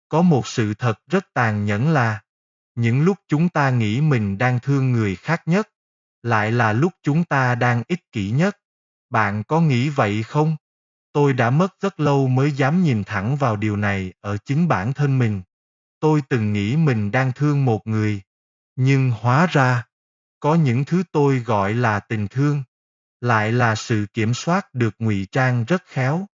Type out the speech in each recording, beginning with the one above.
Có một sự thật rất tàn nhẫn là, những lúc chúng ta nghĩ mình đang thương người khác nhất, lại là lúc chúng ta đang ích kỷ nhất. Bạn có nghĩ vậy không? Tôi đã mất rất lâu mới dám nhìn thẳng vào điều này ở chính bản thân mình. Tôi từng nghĩ mình đang thương một người, nhưng hóa ra, có những thứ tôi gọi là tình thương, lại là sự kiểm soát được ngụy trang rất khéo.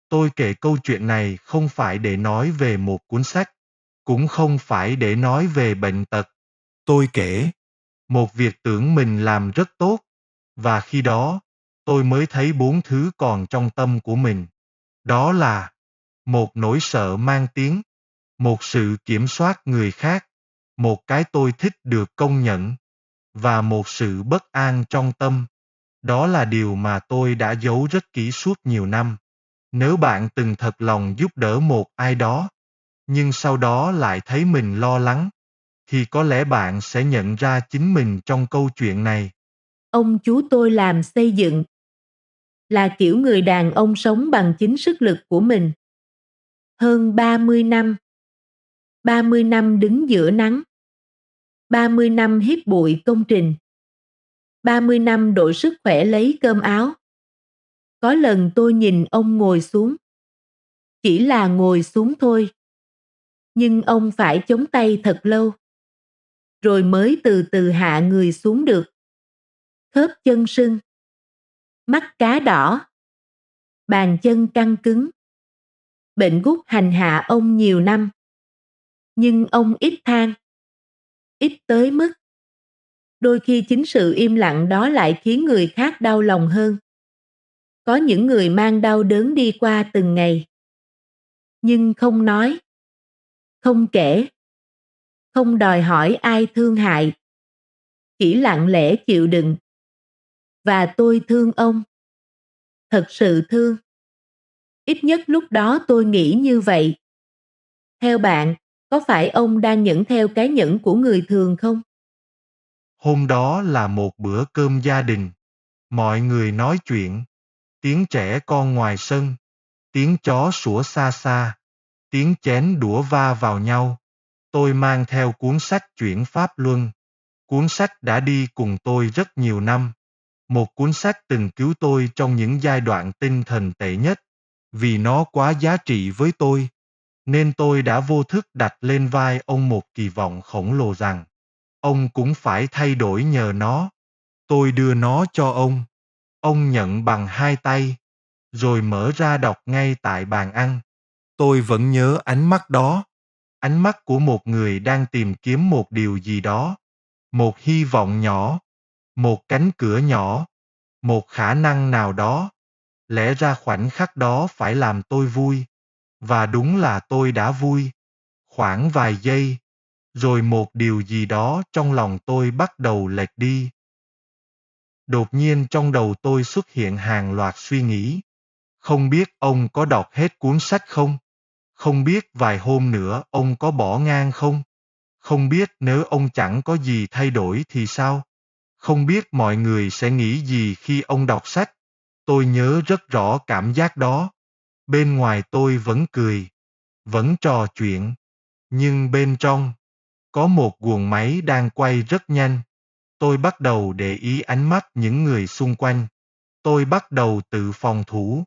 Tôi kể câu chuyện này không phải để nói về một cuốn sách, cũng không phải để nói về bệnh tật. Tôi kể một việc tưởng mình làm rất tốt, và khi đó, tôi mới thấy bốn thứ còn trong tâm của mình. Đó là một nỗi sợ mang tiếng, một sự kiểm soát người khác, một cái tôi thích được công nhận, và một sự bất an trong tâm. Đó là điều mà tôi đã giấu rất kỹ suốt nhiều năm. Nếu bạn từng thật lòng giúp đỡ một ai đó, nhưng sau đó lại thấy mình lo lắng, thì có lẽ bạn sẽ nhận ra chính mình trong câu chuyện này. Ông chú tôi làm xây dựng, là kiểu người đàn ông sống bằng chính sức lực của mình. Hơn 30 năm. 30 năm đứng giữa nắng. 30 năm hít bụi công trình. 30 năm đội sức khỏe lấy cơm áo. Có lần tôi nhìn ông ngồi xuống. Chỉ là ngồi xuống thôi. Nhưng ông phải chống tay thật lâu. Rồi mới từ từ hạ người xuống được. Khớp chân sưng. Mắt cá đỏ. Bàn chân căng cứng. Bệnh gút hành hạ ông nhiều năm. Nhưng ông ít than. Ít tới mức. Đôi khi chính sự im lặng đó lại khiến người khác đau lòng hơn. Có những người mang đau đớn đi qua từng ngày. Nhưng không nói. Không kể. Không đòi hỏi ai thương hại. Chỉ lặng lẽ chịu đựng. Và tôi thương ông. Thật sự thương. Ít nhất lúc đó tôi nghĩ như vậy. Theo bạn, có phải ông đang nhẫn theo cái nhẫn của người thường không? Hôm đó là một bữa cơm gia đình. Mọi người nói chuyện. Tiếng trẻ con ngoài sân. Tiếng chó sủa xa xa. Tiếng chén đũa va vào nhau. Tôi mang theo cuốn sách Chuyển Pháp Luân. Cuốn sách đã đi cùng tôi rất nhiều năm. Một cuốn sách từng cứu tôi trong những giai đoạn tinh thần tệ nhất. Vì nó quá giá trị với tôi, nên tôi đã vô thức đặt lên vai ông một kỳ vọng khổng lồ rằng ông cũng phải thay đổi nhờ nó. Tôi đưa nó cho ông. Ông nhận bằng hai tay, rồi mở ra đọc ngay tại bàn ăn. Tôi vẫn nhớ ánh mắt đó. Ánh mắt của một người đang tìm kiếm một điều gì đó. Một hy vọng nhỏ. Một cánh cửa nhỏ. Một khả năng nào đó. Lẽ ra khoảnh khắc đó phải làm tôi vui. Và đúng là tôi đã vui. Khoảng vài giây. Rồi một điều gì đó trong lòng tôi bắt đầu lệch đi. Đột nhiên trong đầu tôi xuất hiện hàng loạt suy nghĩ. Không biết ông có đọc hết cuốn sách không? Không biết vài hôm nữa ông có bỏ ngang không? Không biết nếu ông chẳng có gì thay đổi thì sao? Không biết mọi người sẽ nghĩ gì khi ông đọc sách? Tôi nhớ rất rõ cảm giác đó. Bên ngoài tôi vẫn cười, vẫn trò chuyện, nhưng bên trong, có một guồng máy đang quay rất nhanh. Tôi bắt đầu để ý ánh mắt những người xung quanh. Tôi bắt đầu tự phòng thủ.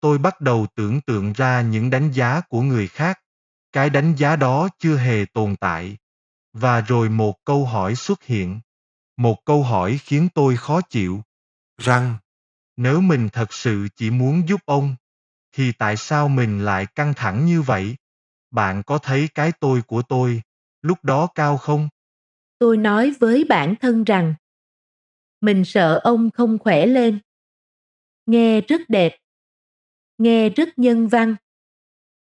Tôi bắt đầu tưởng tượng ra những đánh giá của người khác. Cái đánh giá đó chưa hề tồn tại. Và rồi một câu hỏi xuất hiện. Một câu hỏi khiến tôi khó chịu. Rằng, nếu mình thật sự chỉ muốn giúp ông, thì tại sao mình lại căng thẳng như vậy? Bạn có thấy cái tôi của tôi lúc đó cao không? Tôi nói với bản thân rằng mình sợ ông không khỏe lên. Nghe rất đẹp. Nghe rất nhân văn.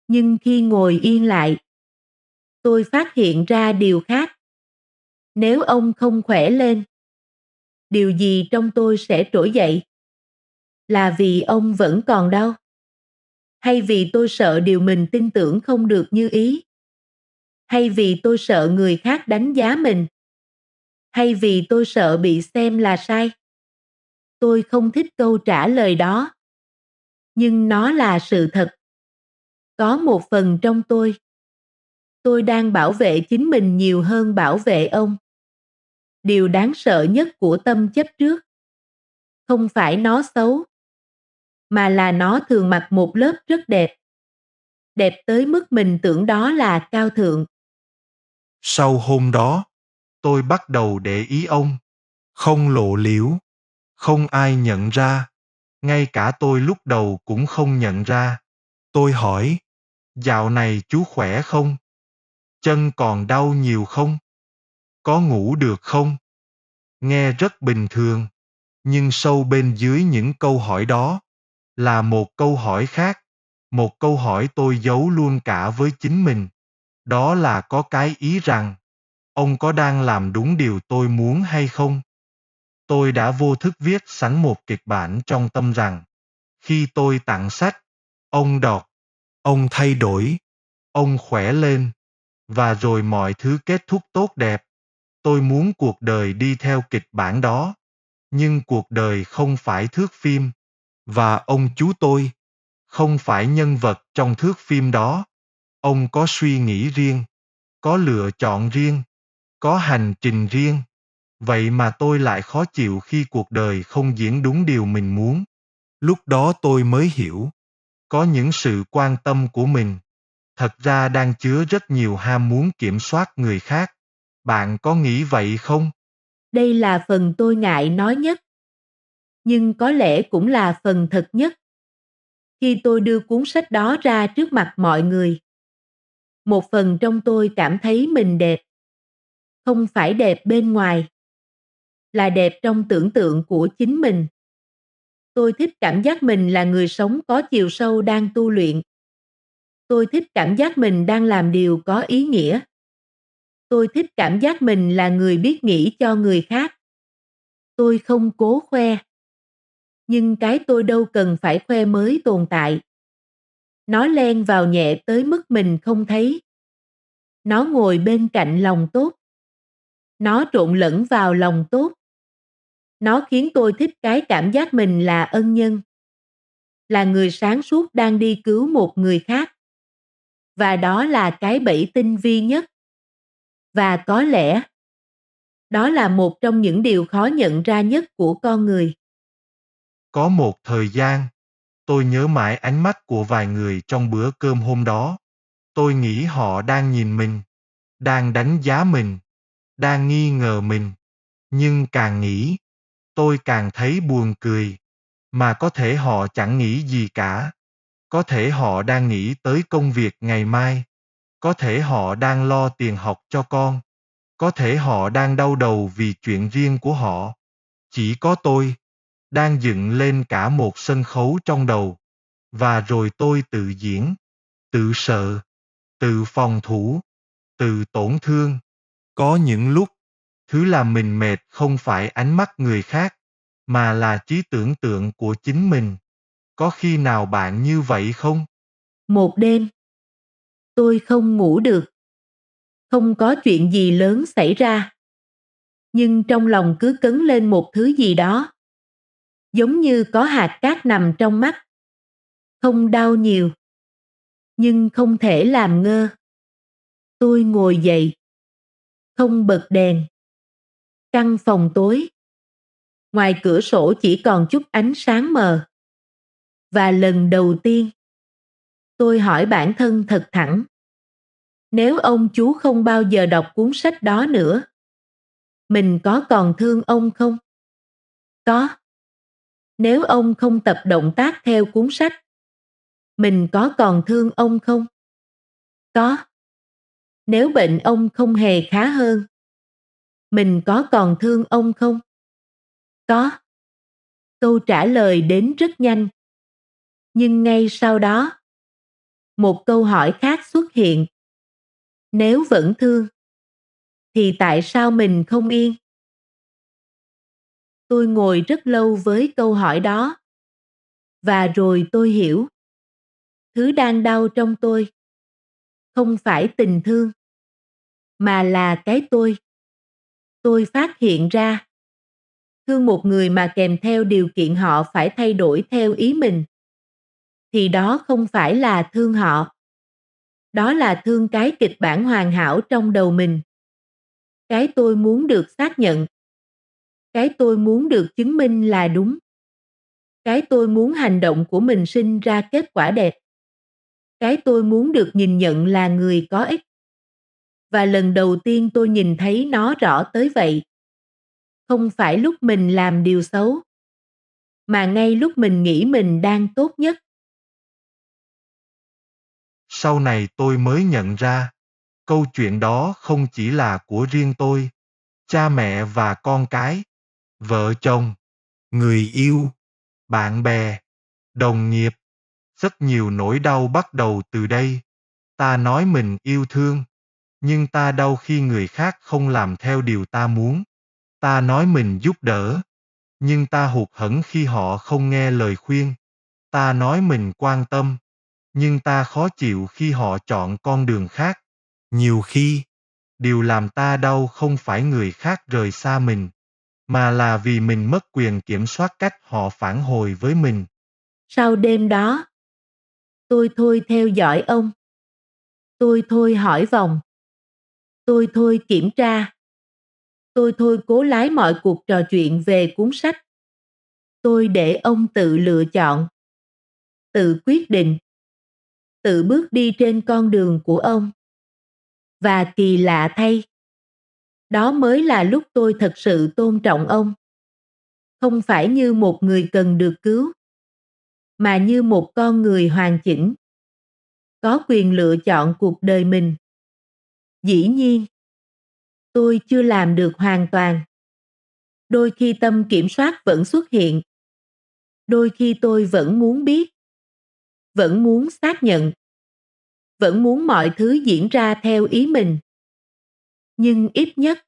Nhưng khi ngồi yên lại, tôi phát hiện ra điều khác. Nếu ông không khỏe lên, điều gì trong tôi sẽ trỗi dậy? Là vì ông vẫn còn đau? Hay vì tôi sợ điều mình tin tưởng không được như ý? Hay vì tôi sợ người khác đánh giá mình? Hay vì tôi sợ bị xem là sai? Tôi không thích câu trả lời đó. Nhưng nó là sự thật. Có một phần trong tôi Tôi đang bảo vệ chính mình nhiều hơn bảo vệ ông. Điều đáng sợ nhất của tâm chấp trước không phải nó xấu, mà là nó thường mặc một lớp rất đẹp. Đẹp tới mức mình tưởng đó là cao thượng. Sau hôm đó, tôi bắt đầu để ý ông. Không lộ liễu, không ai nhận ra. Ngay cả tôi lúc đầu cũng không nhận ra. Tôi hỏi, dạo này chú khỏe không? Chân còn đau nhiều không? Có ngủ được không? Nghe rất bình thường, nhưng sâu bên dưới những câu hỏi đó là một câu hỏi khác, một câu hỏi tôi giấu luôn cả với chính mình. Đó là có cái ý rằng, ông có đang làm đúng điều tôi muốn hay không? Tôi đã vô thức viết sẵn một kịch bản trong tâm rằng, khi tôi tặng sách, ông đọc, ông thay đổi, ông khỏe lên, và rồi mọi thứ kết thúc tốt đẹp. Tôi muốn cuộc đời đi theo kịch bản đó, nhưng cuộc đời không phải thước phim, và ông chú tôi không phải nhân vật trong thước phim đó. Ông có suy nghĩ riêng, có lựa chọn riêng, có hành trình riêng. Vậy mà tôi lại khó chịu khi cuộc đời không diễn đúng điều mình muốn. Lúc đó tôi mới hiểu, có những sự quan tâm của mình thật ra đang chứa rất nhiều ham muốn kiểm soát người khác. Bạn có nghĩ vậy không? Đây là phần tôi ngại nói nhất, nhưng có lẽ cũng là phần thật nhất. Khi tôi đưa cuốn sách đó ra trước mặt mọi người, một phần trong tôi cảm thấy mình đẹp. Không phải đẹp bên ngoài, là đẹp trong tưởng tượng của chính mình. Tôi thích cảm giác mình là người sống có chiều sâu đang tu luyện. Tôi thích cảm giác mình đang làm điều có ý nghĩa. Tôi thích cảm giác mình là người biết nghĩ cho người khác. Tôi không cố khoe. Nhưng cái tôi đâu cần phải khoe mới tồn tại. Nó len vào nhẹ tới mức mình không thấy. Nó ngồi bên cạnh lòng tốt. Nó trộn lẫn vào lòng tốt. Nó khiến tôi thích cái cảm giác mình là ân nhân. Là người sáng suốt đang đi cứu một người khác. Và đó là cái bẫy tinh vi nhất. Và có lẽ, đó là một trong những điều khó nhận ra nhất của con người. Có một thời gian, tôi nhớ mãi ánh mắt của vài người trong bữa cơm hôm đó. Tôi nghĩ họ đang nhìn mình, đang đánh giá mình, đang nghi ngờ mình. Nhưng càng nghĩ, tôi càng thấy buồn cười. Mà có thể họ chẳng nghĩ gì cả. Có thể họ đang nghĩ tới công việc ngày mai. Có thể họ đang lo tiền học cho con. Có thể họ đang đau đầu vì chuyện riêng của họ. Chỉ có tôi, đang dựng lên cả một sân khấu trong đầu. Và rồi tôi tự diễn, tự sợ, tự phòng thủ, tự tổn thương. Có những lúc, thứ làm mình mệt không phải ánh mắt người khác, mà là trí tưởng tượng của chính mình. Có khi nào bạn như vậy không? Một đêm, tôi không ngủ được. Không có chuyện gì lớn xảy ra. Nhưng trong lòng cứ cấn lên một thứ gì đó. Giống như có hạt cát nằm trong mắt. Không đau nhiều. Nhưng không thể làm ngơ. Tôi ngồi dậy. Không bật đèn. Căn phòng tối. Ngoài cửa sổ chỉ còn chút ánh sáng mờ. Và lần đầu tiên, tôi hỏi bản thân thật thẳng. Nếu ông chú không bao giờ đọc cuốn sách đó nữa, mình có còn thương ông không? Có. Nếu ông không tập động tác theo cuốn sách, mình có còn thương ông không? Có. Nếu bệnh ông không hề khá hơn, mình có còn thương ông không? Có. Câu trả lời đến rất nhanh. Nhưng ngay sau đó, một câu hỏi khác xuất hiện. Nếu vẫn thương, thì tại sao mình không yên? Tôi ngồi rất lâu với câu hỏi đó. Và rồi tôi hiểu. Thứ đang đau trong tôi không phải tình thương, mà là cái tôi. Tôi phát hiện ra, thương một người mà kèm theo điều kiện họ phải thay đổi theo ý mình, thì đó không phải là thương họ. Đó là thương cái kịch bản hoàn hảo trong đầu mình. Cái tôi muốn được xác nhận. Cái tôi muốn được chứng minh là đúng. Cái tôi muốn hành động của mình sinh ra kết quả đẹp. Cái tôi muốn được nhìn nhận là người có ích. Và lần đầu tiên tôi nhìn thấy nó rõ tới vậy. Không phải lúc mình làm điều xấu, mà ngay lúc mình nghĩ mình đang tốt nhất. Sau này tôi mới nhận ra, câu chuyện đó không chỉ là của riêng tôi, cha mẹ và con cái, vợ chồng, người yêu, bạn bè, đồng nghiệp. Rất nhiều nỗi đau bắt đầu từ đây. Ta nói mình yêu thương, nhưng ta đau khi người khác không làm theo điều ta muốn. Ta nói mình giúp đỡ, nhưng ta hụt hẫng khi họ không nghe lời khuyên. Ta nói mình quan tâm, nhưng ta khó chịu khi họ chọn con đường khác. Nhiều khi, điều làm ta đau không phải người khác rời xa mình, mà là vì mình mất quyền kiểm soát cách họ phản hồi với mình. Sau đêm đó, tôi thôi theo dõi ông. Tôi thôi hỏi vòng. Tôi thôi kiểm tra. Tôi thôi cố lái mọi cuộc trò chuyện về cuốn sách. Tôi để ông tự lựa chọn, tự quyết định, tự bước đi trên con đường của ông. Và kỳ lạ thay, đó mới là lúc tôi thật sự tôn trọng ông. Không phải như một người cần được cứu, mà như một con người hoàn chỉnh, có quyền lựa chọn cuộc đời mình. Dĩ nhiên, tôi chưa làm được hoàn toàn. Đôi khi tâm kiểm soát vẫn xuất hiện. Đôi khi tôi vẫn muốn biết, vẫn muốn xác nhận, vẫn muốn mọi thứ diễn ra theo ý mình. Nhưng ít nhất,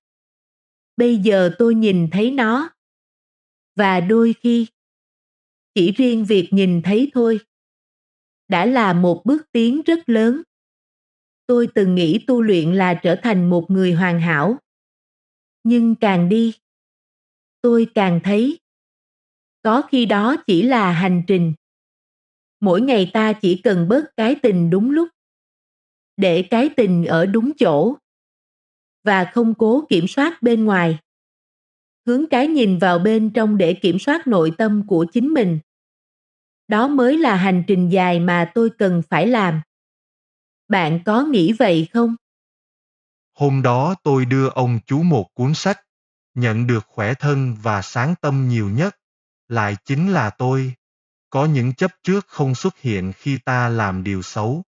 bây giờ tôi nhìn thấy nó. Và đôi khi, chỉ riêng việc nhìn thấy thôi, đã là một bước tiến rất lớn. Tôi từng nghĩ tu luyện là trở thành một người hoàn hảo. Nhưng càng đi, tôi càng thấy, có khi đó chỉ là hành trình. Mỗi ngày ta chỉ cần bớt cái tình đúng lúc, để cái tình ở đúng chỗ, và không cố kiểm soát bên ngoài. Hướng cái nhìn vào bên trong để kiểm soát nội tâm của chính mình. Đó mới là hành trình dài mà tôi cần phải làm. Bạn có nghĩ vậy không? Hôm đó tôi đưa ông chú một cuốn sách, nhận được khỏe thân và sáng tâm nhiều nhất, lại chính là tôi. Có những chấp trước không xuất hiện khi ta làm điều xấu.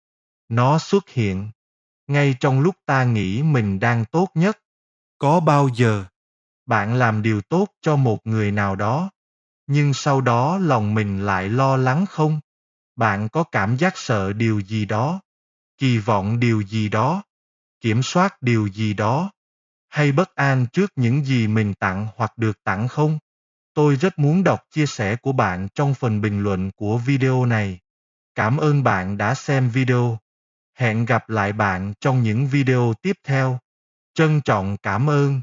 Nó xuất hiện ngay trong lúc ta nghĩ mình đang tốt nhất. Có bao giờ bạn làm điều tốt cho một người nào đó, nhưng sau đó lòng mình lại lo lắng không? Bạn có cảm giác sợ điều gì đó, kỳ vọng điều gì đó, kiểm soát điều gì đó, hay bất an trước những gì mình tặng hoặc được tặng không? Tôi rất muốn đọc chia sẻ của bạn trong phần bình luận của video này. Cảm ơn bạn đã xem video. Hẹn gặp lại bạn trong những video tiếp theo. Trân trọng cảm ơn.